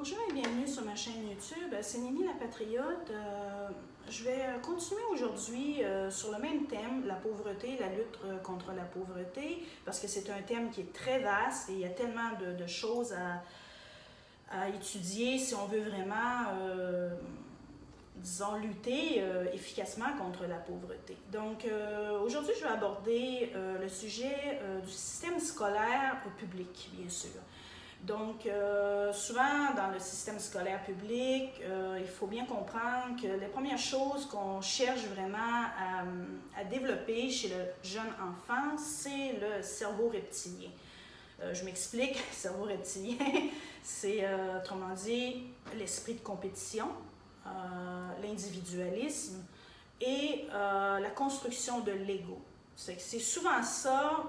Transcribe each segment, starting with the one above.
Bonjour et bienvenue sur ma chaîne YouTube. C'est Nini la Patriote. Je vais continuer aujourd'hui sur le même thème, la pauvreté, la lutte contre la pauvreté, parce que c'est un thème qui est très vaste et il y a tellement de choses à étudier si on veut vraiment, disons, lutter efficacement contre la pauvreté. Donc, aujourd'hui, je vais aborder le sujet du système scolaire public, bien sûr. Donc, souvent, dans le système scolaire public, il faut bien comprendre que les premières choses qu'on cherche vraiment à développer chez le jeune enfant, c'est le cerveau reptilien. Je m'explique, le cerveau reptilien, c'est, autrement dit, l'esprit de compétition, l'individualisme et la construction de l'ego. C'est souvent ça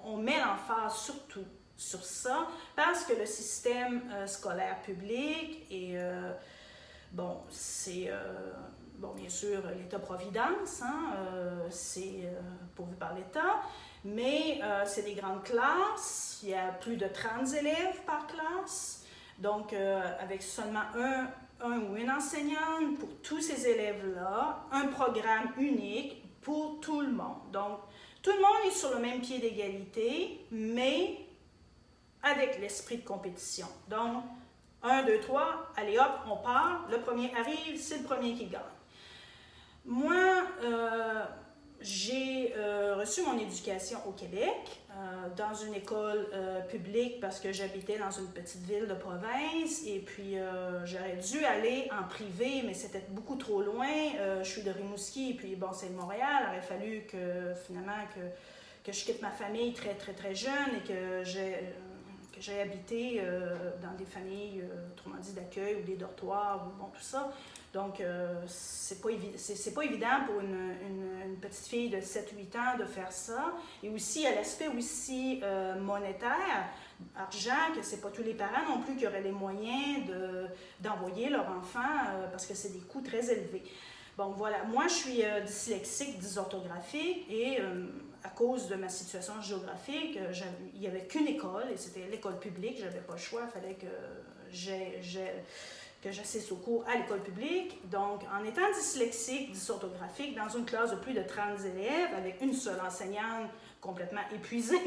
on met l'emphase surtout sur ça, parce que le système scolaire public est, c'est, bien sûr, l'État-providence, c'est pourvu par l'État, mais c'est des grandes classes, il y a plus de 30 élèves par classe, donc avec seulement un ou une enseignante pour tous ces élèves-là, un programme unique pour tout le monde. Donc, tout le monde est sur le même pied d'égalité, mais avec l'esprit de compétition. Donc, 1, 2, 3, allez hop, on part, le premier arrive, c'est le premier qui gagne. Moi, j'ai reçu mon éducation au Québec, dans une école publique parce que j'habitais dans une petite ville de province et puis j'aurais dû aller en privé, mais c'était beaucoup trop loin. Je suis de Rimouski et puis bon, c'est de Montréal. Il aurait fallu que finalement que je quitte ma famille très, très, très jeune et que j'ai habité dans des familles, autrement dit, d'accueil ou des dortoirs, ou bon, tout ça. Donc, c'est pas évident pour une petite fille de 7-8 ans de faire ça. Et aussi, il y a l'aspect aussi monétaire, argent, que c'est pas tous les parents non plus qui auraient les moyens d'envoyer leur enfant parce que c'est des coûts très élevés. Bon, voilà. Moi, je suis dyslexique, dysorthographique et à cause de ma situation géographique, il n'y avait qu'une école et c'était l'école publique. Je n'avais pas le choix, il fallait que j'assiste au cours à l'école publique. Donc, en étant dyslexique, dysorthographique, dans une classe de plus de 30 élèves, avec une seule enseignante complètement épuisée,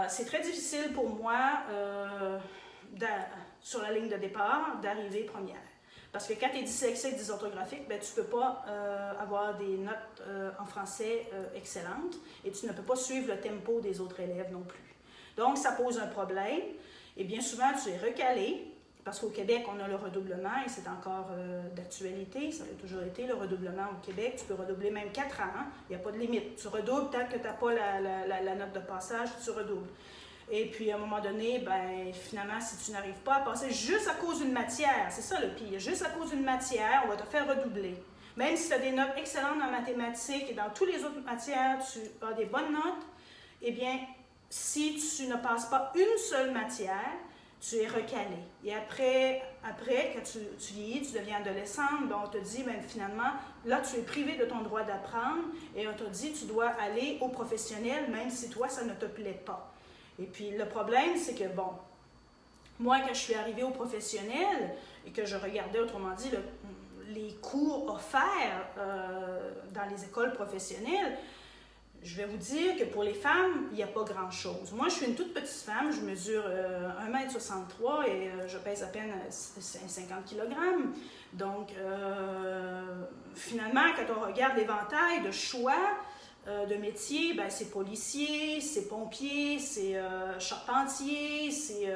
c'est très difficile pour moi, sur la ligne de départ, d'arriver première. Parce que quand tu es dyslexique, dysorthographique, ben, tu ne peux pas avoir des notes en français excellentes et tu ne peux pas suivre le tempo des autres élèves non plus. Donc, ça pose un problème et bien souvent, tu es recalé parce qu'au Québec, on a le redoublement et c'est encore d'actualité. Ça a toujours été le redoublement au Québec. Tu peux redoubler même 4 ans. Hein? Il n'y a pas de limite. Tu redoubles tant que tu n'as pas la note de passage, tu redoubles. Et puis, à un moment donné, ben, finalement, si tu n'arrives pas à passer juste à cause d'une matière, c'est ça le pire, juste à cause d'une matière, on va te faire redoubler. Même si tu as des notes excellentes en mathématiques et dans toutes les autres matières, tu as des bonnes notes, eh bien, si tu ne passes pas une seule matière, tu es recalé. Et après quand tu vieillis, tu deviens adolescente, ben on te dit, ben, finalement, là, tu es privé de ton droit d'apprendre et on te dit, tu dois aller au professionnel, même si toi, ça ne te plaît pas. Et puis, le problème, c'est que, bon, moi, quand je suis arrivée au professionnel et que je regardais, autrement dit, les cours offerts dans les écoles professionnelles, je vais vous dire que pour les femmes, il n'y a pas grand-chose. Moi, je suis une toute petite femme, je mesure 1,63 m et je pèse à peine 50 kg. Donc, finalement, quand on regarde l'éventail de choix, de métier, ben, c'est policier, c'est pompier, c'est charpentier, c'est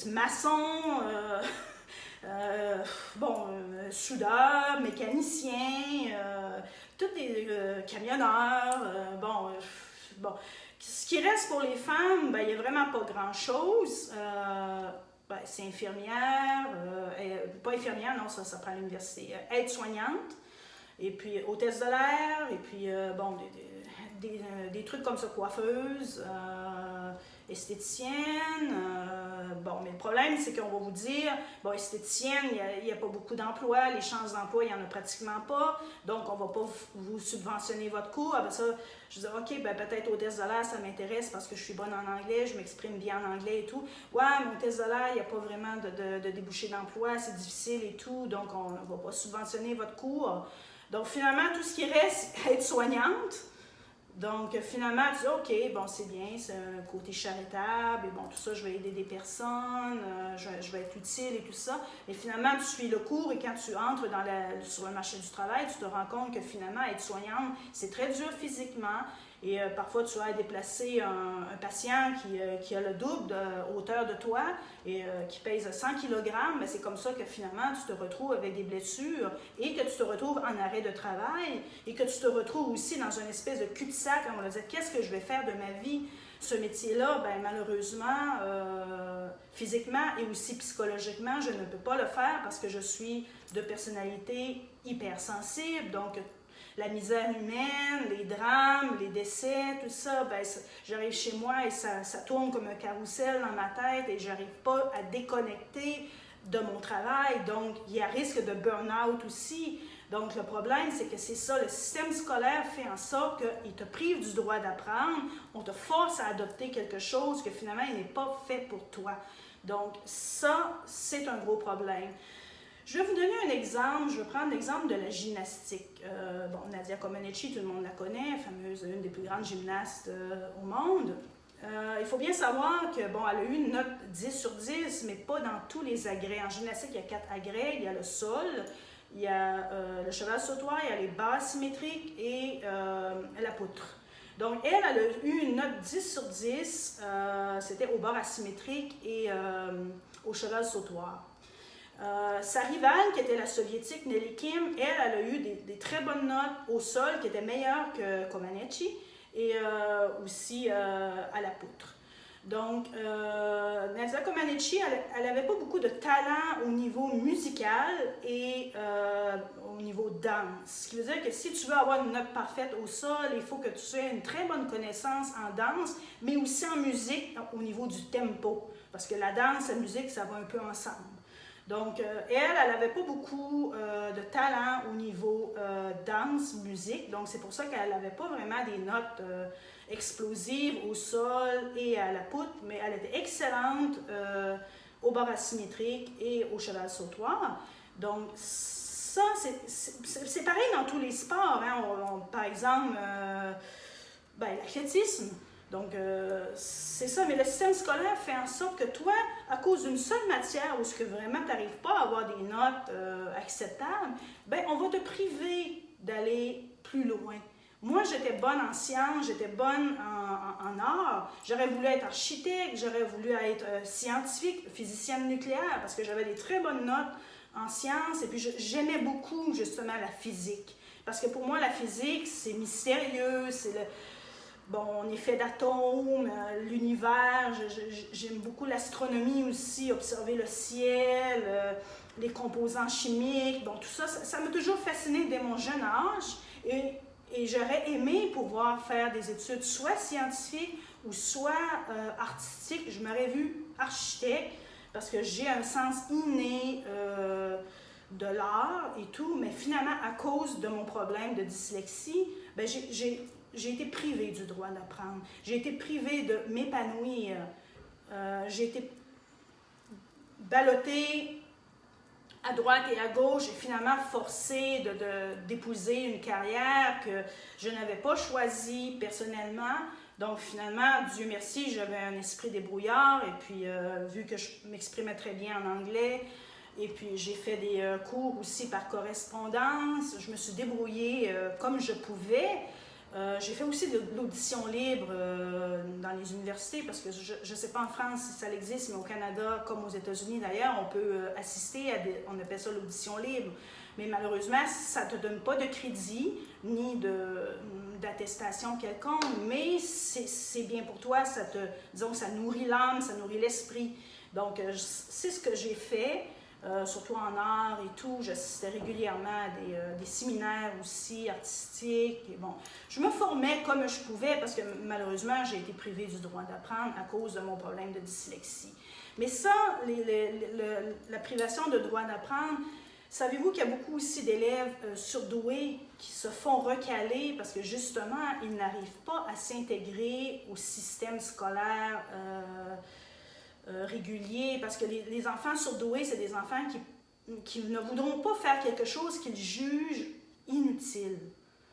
maçon, soudeur, mécanicien, tous des camionneurs, Ce qui reste pour les femmes, ben, il n'y a vraiment pas grand-chose. Ben, c'est infirmière, pas infirmière, non, ça prend l'université, aide-soignante. Et puis, hôtesse de l'air, et puis, des trucs comme ça, coiffeuse. esthéticienne. Bon, mais le problème, c'est qu'on va vous dire, bon, esthéticienne, il n'y a pas beaucoup d'emplois, les chances d'emploi, il n'y en a pratiquement pas, donc on ne va pas vous subventionner votre cours. Après ça, je disais, OK, ben peut-être hôtesse de l'air, ça m'intéresse parce que je suis bonne en anglais, je m'exprime bien en anglais et tout. Ouais, mais hôtesse de l'air, il n'y a pas vraiment de débouché d'emploi, c'est difficile et tout, donc on ne va pas subventionner votre cours. Donc finalement, tout ce qui reste, être soignante. Donc, finalement, tu dis, OK, bon, c'est bien, c'est un côté charitable, et bon, tout ça, je vais aider des personnes, je vais être utile et tout ça. Mais finalement, tu suis le cours et quand tu entres sur le marché du travail, tu te rends compte que finalement, être soignante, c'est très dur physiquement. Et parfois, tu as à déplacer un patient qui a le double de hauteur de toi et qui pèse 100 kg. Mais c'est comme ça que finalement, tu te retrouves avec des blessures et que tu te retrouves en arrêt de travail et que tu te retrouves aussi dans une espèce de cul-de-sac. On va dire, qu'est-ce que je vais faire de ma vie? Ce métier-là, ben, malheureusement, physiquement et aussi psychologiquement, je ne peux pas le faire parce que je suis de personnalité hypersensible. Donc, la misère humaine, les drames, les décès, tout ça, ben, j'arrive chez moi et ça tourne comme un carrousel dans ma tête et je n'arrive pas à déconnecter de mon travail. Donc, il y a risque de burn-out aussi. Donc, le problème, c'est que c'est ça, le système scolaire fait en sorte qu'il te prive du droit d'apprendre, on te force à adopter quelque chose que finalement, il n'est pas fait pour toi. Donc, ça, c'est un gros problème. Je vais vous donner un exemple. Je vais prendre l'exemple de la gymnastique. Bon, Nadia Comaneci, tout le monde la connaît, une des plus grandes gymnastes au monde. Il faut bien savoir que, bon, elle a eu une note 10 sur 10, mais pas dans tous les agrès. En gymnastique, il y a 4 agrès. Il y a le sol, il y a le cheval sautoir, il y a les barres symétriques et la poutre. Donc, elle a eu une note 10 sur 10. C'était aux barres asymétriques et au cheval sautoir. Sa rivale, qui était la soviétique Nelly Kim, elle a eu des très bonnes notes au sol, qui étaient meilleures que Comaneci, et aussi à la poutre. Donc, Nadia Comaneci, elle n'avait pas beaucoup de talent au niveau musical et au niveau danse. Ce qui veut dire que si tu veux avoir une note parfaite au sol, il faut que tu aies une très bonne connaissance en danse, mais aussi en musique au niveau du tempo. Parce que la danse et la musique, ça va un peu ensemble. Donc, elle n'avait pas beaucoup de talent au niveau danse, musique. Donc, c'est pour ça qu'elle n'avait pas vraiment des notes explosives au sol et à la poutre, mais elle était excellente aux barres asymétriques et au cheval sautoir. Donc, ça, c'est pareil dans tous les sports. Hein. Par exemple, l'athlétisme. Donc, c'est ça. Mais le système scolaire fait en sorte que toi, à cause d'une seule matière où ce que vraiment tu n'arrives pas à avoir des notes acceptables, ben on va te priver d'aller plus loin. Moi, j'étais bonne en sciences, j'étais bonne en arts. J'aurais voulu être architecte, j'aurais voulu être scientifique, physicienne nucléaire, parce que j'avais des très bonnes notes en sciences. Et puis, j'aimais beaucoup, justement, la physique. Parce que pour moi, la physique, c'est mystérieux, c'est le... Bon, on est fait d'atomes, l'univers, j'aime beaucoup l'astronomie aussi, observer le ciel, les composants chimiques, bon, tout ça, ça m'a toujours fasciné dès mon jeune âge et j'aurais aimé pouvoir faire des études soit scientifiques ou soit artistiques. Je m'aurais vue architecte parce que j'ai un sens inné de l'art et tout, mais finalement, à cause de mon problème de dyslexie, ben, j'ai été privée du droit d'apprendre. J'ai été privée de m'épanouir. J'ai été ballottée à droite et à gauche et finalement forcée d'épouser une carrière que je n'avais pas choisie personnellement. Donc finalement, Dieu merci, j'avais un esprit débrouillard et puis vu que je m'exprimais très bien en anglais, et puis j'ai fait des cours aussi par correspondance, je me suis débrouillée comme je pouvais. J'ai fait aussi de l'audition libre dans les universités parce que je ne sais pas en France si ça existe, mais au Canada, comme aux États-Unis d'ailleurs, on peut assister à on appelle ça l'audition libre. Mais malheureusement, ça ne te donne pas de crédit ni d'attestation quelconque, mais c'est bien pour toi, disons, ça nourrit l'âme, ça nourrit l'esprit. Donc, c'est ce que j'ai fait. surtout en art et tout. J'assistais régulièrement à des séminaires aussi artistiques. Et bon, je me formais comme je pouvais parce que malheureusement, j'ai été privée du droit d'apprendre à cause de mon problème de dyslexie. Mais ça, la privation de droit d'apprendre, savez-vous qu'il y a beaucoup aussi d'élèves surdoués qui se font recaler parce que justement, ils n'arrivent pas à s'intégrer au système scolaire régulier, parce que les enfants surdoués, c'est des enfants qui ne voudront pas faire quelque chose qu'ils jugent inutile,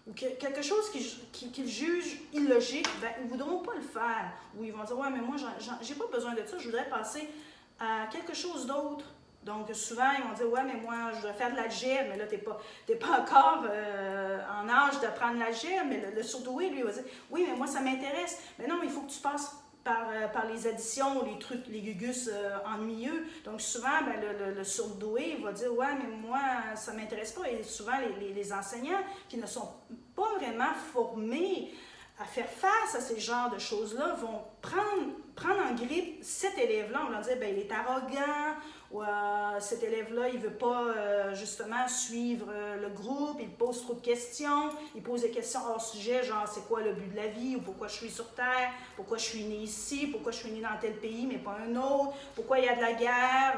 ou quelque chose qu'ils jugent illogique, ben, ils ne voudront pas le faire, ou ils vont dire « Ouais, mais moi, j'ai pas besoin de ça, je voudrais passer à quelque chose d'autre. » Donc, souvent, ils vont dire « Ouais, mais moi, je voudrais faire de l'algèbre, mais là, tu n'es pas encore en âge d'apprendre l'algèbre. » Mais le surdoué, lui, va dire « Oui, mais moi, ça m'intéresse. » Mais non, il faut que tu passes par les additions, les trucs, les gugus ennuyeux. Donc, souvent, ben, le surdoué va dire « Ouais, mais moi, ça ne m'intéresse pas. » Et souvent, les enseignants qui ne sont pas vraiment formés à faire face à ces genres de choses-là vont prendre en grippe cet élève-là. On va leur dire ben, « Il est arrogant. » Ou cet élève-là, il ne veut pas justement suivre le groupe, il pose trop de questions, il pose des questions hors sujet, genre c'est quoi le but de la vie, ou pourquoi je suis sur Terre, pourquoi je suis né ici, pourquoi je suis né dans tel pays mais pas un autre, pourquoi il y a de la guerre,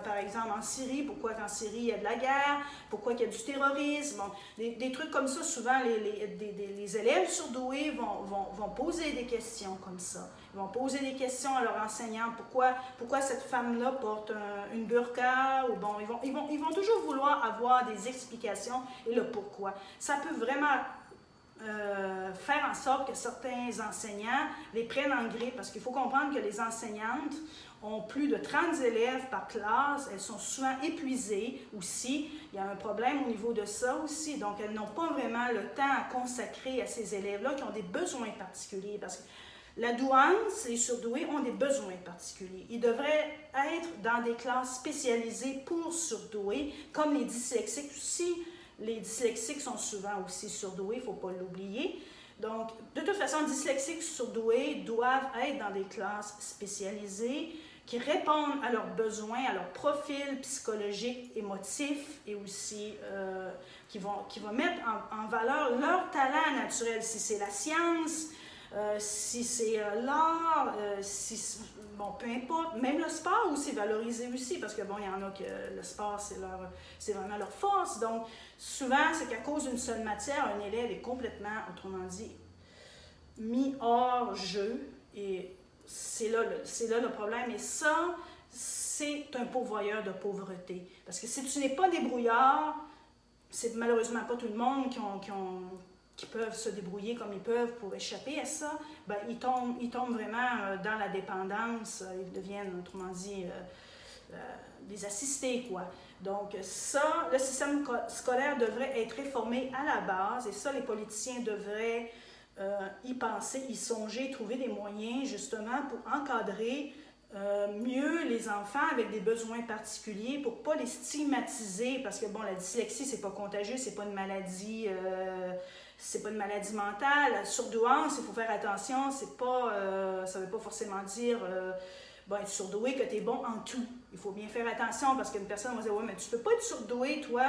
par exemple en Syrie, pourquoi qu'en Syrie il y a de la guerre, pourquoi il y a du terrorisme. Bon, des trucs comme ça, souvent les élèves surdoués vont poser des questions comme ça. Ils vont poser des questions à leur enseignant, pourquoi cette femme-là porte une burqa, ou bon, ils vont toujours vouloir avoir des explications et le pourquoi. Ça peut vraiment faire en sorte que certains enseignants les prennent en grippe, parce qu'il faut comprendre que les enseignantes ont plus de 30 élèves par classe, elles sont souvent épuisées aussi, il y a un problème au niveau de ça aussi, donc elles n'ont pas vraiment le temps à consacrer à ces élèves-là qui ont des besoins particuliers, parce que la douance, les surdoués ont des besoins particuliers. Ils devraient être dans des classes spécialisées pour surdoués, comme les dyslexiques aussi. Les dyslexiques sont souvent aussi surdoués, il ne faut pas l'oublier. Donc, de toute façon, dyslexiques surdoués doivent être dans des classes spécialisées qui répondent à leurs besoins, à leur profil psychologique, émotif, et aussi qui vont mettre en valeur leur talent naturel. Si c'est la science, si c'est l'art, bon, peu importe, même le sport aussi, valorisé aussi, parce que bon, il y en a que le sport, c'est vraiment leur force. Donc, souvent, c'est qu'à cause d'une seule matière, un élève est complètement, autrement dit, mis hors jeu, et c'est là le problème. Et ça, c'est un pourvoyeur de pauvreté. Parce que si tu n'es pas débrouillard, c'est malheureusement pas tout le monde qui peuvent se débrouiller comme ils peuvent pour échapper à ça, ben, ils tombent vraiment dans la dépendance, ils deviennent, autrement dit, des assistés, quoi. Donc ça, le système scolaire devrait être réformé à la base, et ça, les politiciens devraient y penser, y songer, trouver des moyens, justement, pour encadrer mieux les enfants avec des besoins particuliers, pour ne pas les stigmatiser, parce que, bon, la dyslexie, c'est pas contagieux, c'est pas une maladie... c'est pas une maladie mentale. La surdouance, il faut faire attention, c'est pas, ça ne veut pas forcément dire bon, être surdoué que tu es bon en tout. Il faut bien faire attention parce qu'une personne va dire « Ouais, mais tu peux pas être surdoué, toi,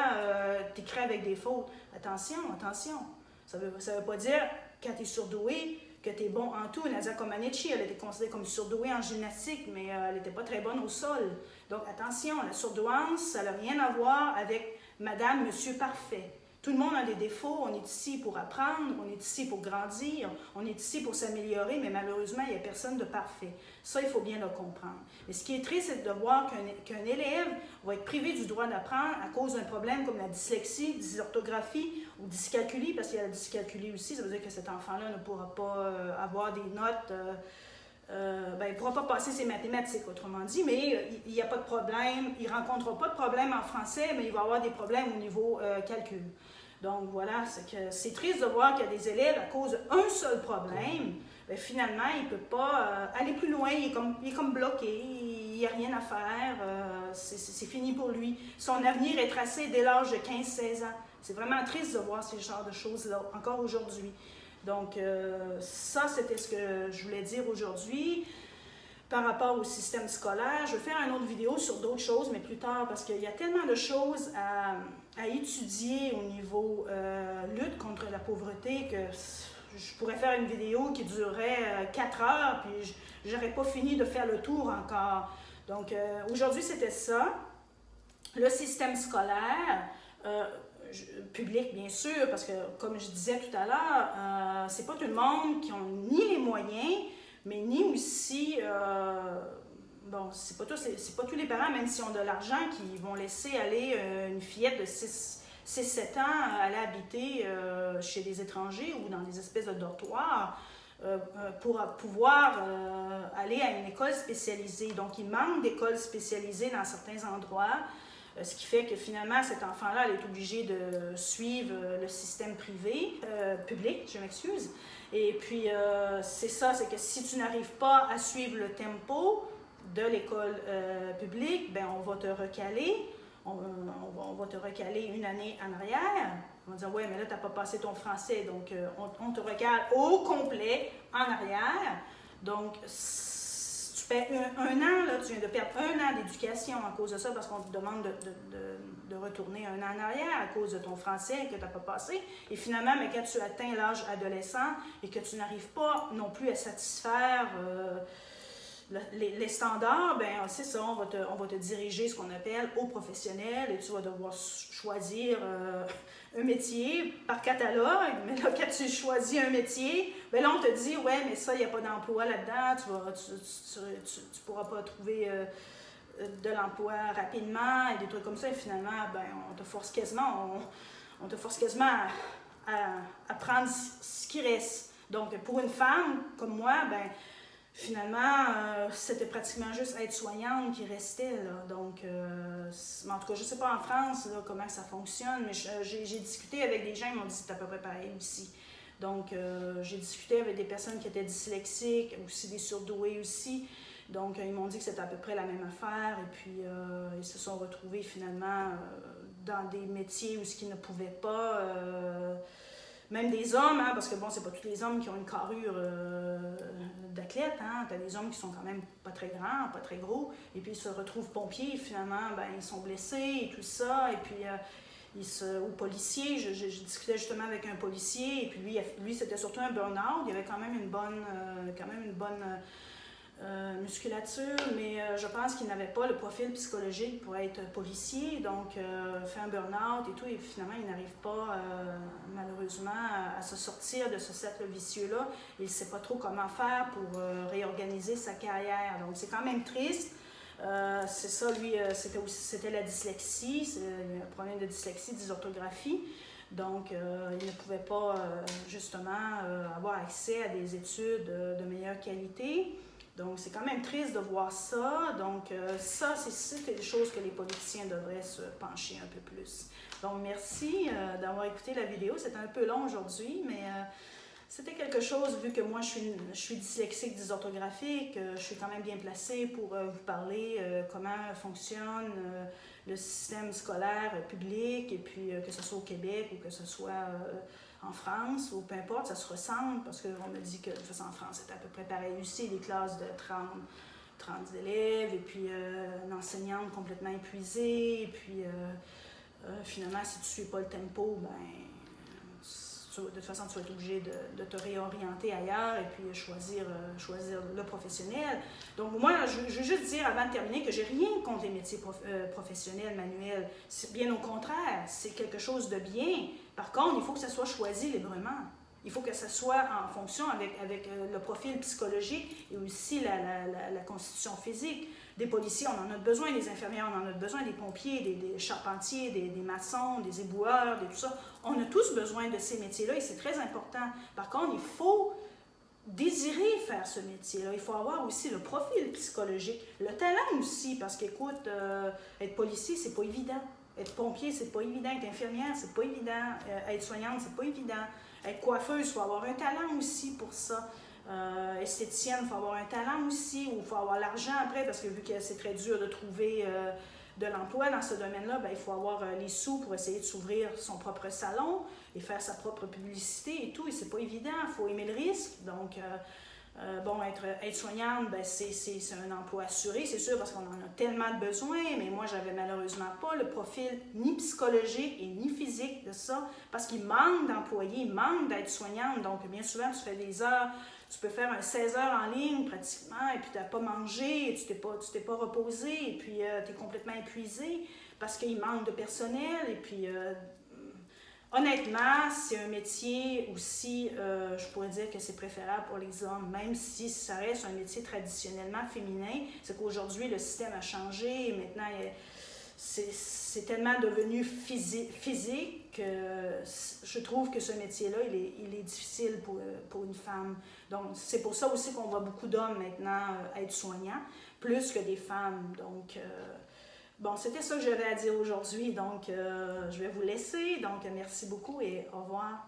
t'écris avec des fautes. » Attention, attention. Ça veut pas dire, quand tu es surdoué, que tu es bon en tout. Nadia Comaneci, elle était considérée comme surdouée en gymnastique, mais elle n'était pas très bonne au sol. Donc attention, la surdouance, ça n'a rien à voir avec madame, monsieur parfait. Tout le monde a des défauts, on est ici pour apprendre, on est ici pour grandir, on est ici pour s'améliorer, mais malheureusement, il n'y a personne de parfait. Ça, il faut bien le comprendre. Mais ce qui est triste, c'est de voir qu'un élève va être privé du droit d'apprendre à cause d'un problème comme la dyslexie, dysorthographie ou dyscalculie, parce qu'il y a la dyscalculie aussi, ça veut dire que cet enfant-là ne pourra pas avoir des notes... ben, il ne pourra pas passer ses mathématiques, autrement dit, mais il n'y a pas de problème, il ne rencontrera pas de problème en français, mais il va avoir des problèmes au niveau calcul. Donc voilà, c'est triste de voir qu'il y a des élèves, à cause d'un seul problème, ben, finalement, il ne peut pas aller plus loin, il est comme bloqué, il n'y a rien à faire, c'est fini pour lui. Son avenir est tracé dès l'âge de 15-16 ans. C'est vraiment triste de voir ces genres de choses-là, encore aujourd'hui. Donc, ça, c'était ce que je voulais dire aujourd'hui. par rapport au système scolaire. Je vais faire une autre vidéo sur d'autres choses, mais plus tard, parce qu'il y a tellement de choses à étudier au niveau lutte contre la pauvreté que je pourrais faire une vidéo qui durerait 4 heures, puis je n'aurais pas fini de faire le tour encore. Donc, aujourd'hui, c'était ça. Le système scolaire, public, bien sûr, parce que, comme je disais tout à l'heure, c'est pas tout le monde qui ont ni les moyens, mais ni aussi, bon, c'est pas tous les parents, même s'ils ont de l'argent, qui vont laisser aller une fillette de 6-7 ans aller habiter chez des étrangers ou dans des espèces de dortoirs pour pouvoir aller à une école spécialisée. Donc, il manque d'écoles spécialisées dans certains endroits, ce qui fait que finalement, cet enfant-là, elle est obligée de suivre le système public, je m'excuse. Et puis, c'est ça, c'est que si tu n'arrives pas à suivre le tempo de l'école publique, ben on va te recaler. On va te recaler une année en arrière. On va dire, ouais, mais là, tu n'as pas passé ton français. Donc, on te recale au complet en arrière. Donc, tu perds un an, là, tu viens de perdre un an d'éducation à cause de ça parce qu'on te demande de retourner un an en arrière à cause de ton français que tu n'as pas passé. Et finalement, mais quand tu atteins l'âge adolescent et que tu n'arrives pas non plus à satisfaire les standards, ben c'est ça, on va te diriger ce qu'on appelle au professionnel et tu vas devoir choisir un métier par catalogue. Mais là, quand tu choisis un métier, ben là, on te dit, ouais, mais ça, il n'y a pas d'emploi là-dedans, tu pourras pas trouver de l'emploi rapidement et des trucs comme ça. Et finalement, ben, on te force quasiment à prendre ce qui reste. Donc, pour une femme comme moi, ben finalement, c'était pratiquement juste aide-soignante qui restait, là. Donc, en tout cas, je ne sais pas en France là, comment ça fonctionne, mais j'ai discuté avec des gens, ils m'ont dit que c'est à peu près pareil aussi. Donc, j'ai discuté avec des personnes qui étaient dyslexiques, aussi des surdoués aussi. Donc, ils m'ont dit que c'était à peu près la même affaire. Et puis, ils se sont retrouvés finalement dans des métiers où ils ne pouvaient pas... même des hommes, hein, parce que bon, c'est pas tous les hommes qui ont une carrure d'athlète, hein. Tu as des hommes qui sont quand même pas très grands, pas très gros, et puis ils se retrouvent pompiers, finalement, ben, ils sont blessés et tout ça, et puis ou policiers, je discutais justement avec un policier, et puis lui c'était surtout un burn-out, il avait quand même une bonne musculature, mais je pense qu'il n'avait pas le profil psychologique pour être policier, donc fait un burn-out et tout, et finalement il n'arrive pas malheureusement à se sortir de ce cercle vicieux-là. Il ne sait pas trop comment faire pour réorganiser sa carrière, donc c'est quand même triste. C'est ça, lui, c'était la dyslexie, un problème de dyslexie, dysorthographie. Donc, il ne pouvait pas justement avoir accès à des études de meilleure qualité. Donc, c'est quand même triste de voir ça. Donc, ça, c'est des choses que les politiciens devraient se pencher un peu plus. Donc, merci d'avoir écouté la vidéo. C'était un peu long aujourd'hui, mais c'était quelque chose, vu que moi, je suis dyslexique, dysorthographique, je suis quand même bien placée pour vous parler comment fonctionne le système scolaire public, et puis que ce soit au Québec ou que ce soit en France, ou peu importe, ça se ressemble, parce qu'on me dit que de toute façon en France, c'est à peu près pareil aussi, des classes de 30 élèves, et puis une enseignante complètement épuisée, et puis finalement, si tu ne suis pas le tempo, ben, de toute façon, tu vas être obligé de te réorienter ailleurs et puis choisir le professionnel. Donc, moi, je veux juste dire avant de terminer que j'ai rien contre les métiers professionnels, manuels. Bien au contraire, c'est quelque chose de bien. Par contre, il faut que ça soit choisi librement. Il faut que ça soit en fonction avec le profil psychologique et aussi la constitution physique. Des policiers, on en a besoin, des infirmières, on en a besoin, des pompiers, des charpentiers, des maçons, des éboueurs, tout ça. On a tous besoin de ces métiers-là et c'est très important. Par contre, il faut désirer faire ce métier-là. Il faut avoir aussi le profil psychologique, le talent aussi, parce qu'écoute, être policier, c'est pas évident. Être pompier, c'est pas évident. Être infirmière, c'est pas évident. Être soignante, c'est pas évident. Être coiffeuse, il faut avoir un talent aussi pour ça. Esthéticienne, il faut avoir un talent aussi, ou il faut avoir l'argent après, parce que vu que c'est très dur de trouver de l'emploi dans ce domaine-là, ben, il faut avoir les sous pour essayer de s'ouvrir son propre salon et faire sa propre publicité et tout, et c'est pas évident, il faut aimer le risque. Donc, Bon, être aide-soignante, ben c'est un emploi assuré, c'est sûr, parce qu'on en a tellement de besoins, mais moi, j'avais malheureusement pas le profil ni psychologique et ni physique de ça, parce qu'il manque d'employés, il manque d'aide-soignante. Donc, bien souvent, tu fais des heures, tu peux faire un 16 heures en ligne pratiquement, et puis tu n'as pas mangé, tu t'es pas reposé, et puis tu es complètement épuisé, parce qu'il manque de personnel, et puis... honnêtement, c'est un métier aussi, je pourrais dire que c'est préférable pour les hommes, même si ça reste un métier traditionnellement féminin. C'est qu'aujourd'hui, le système a changé et maintenant, c'est tellement devenu physique que je trouve que ce métier-là, il est difficile pour une femme. Donc, c'est pour ça aussi qu'on voit beaucoup d'hommes maintenant être soignants, plus que des femmes. Donc, bon, c'était ça que j'avais à dire aujourd'hui, donc je vais vous laisser. Donc, merci beaucoup et au revoir.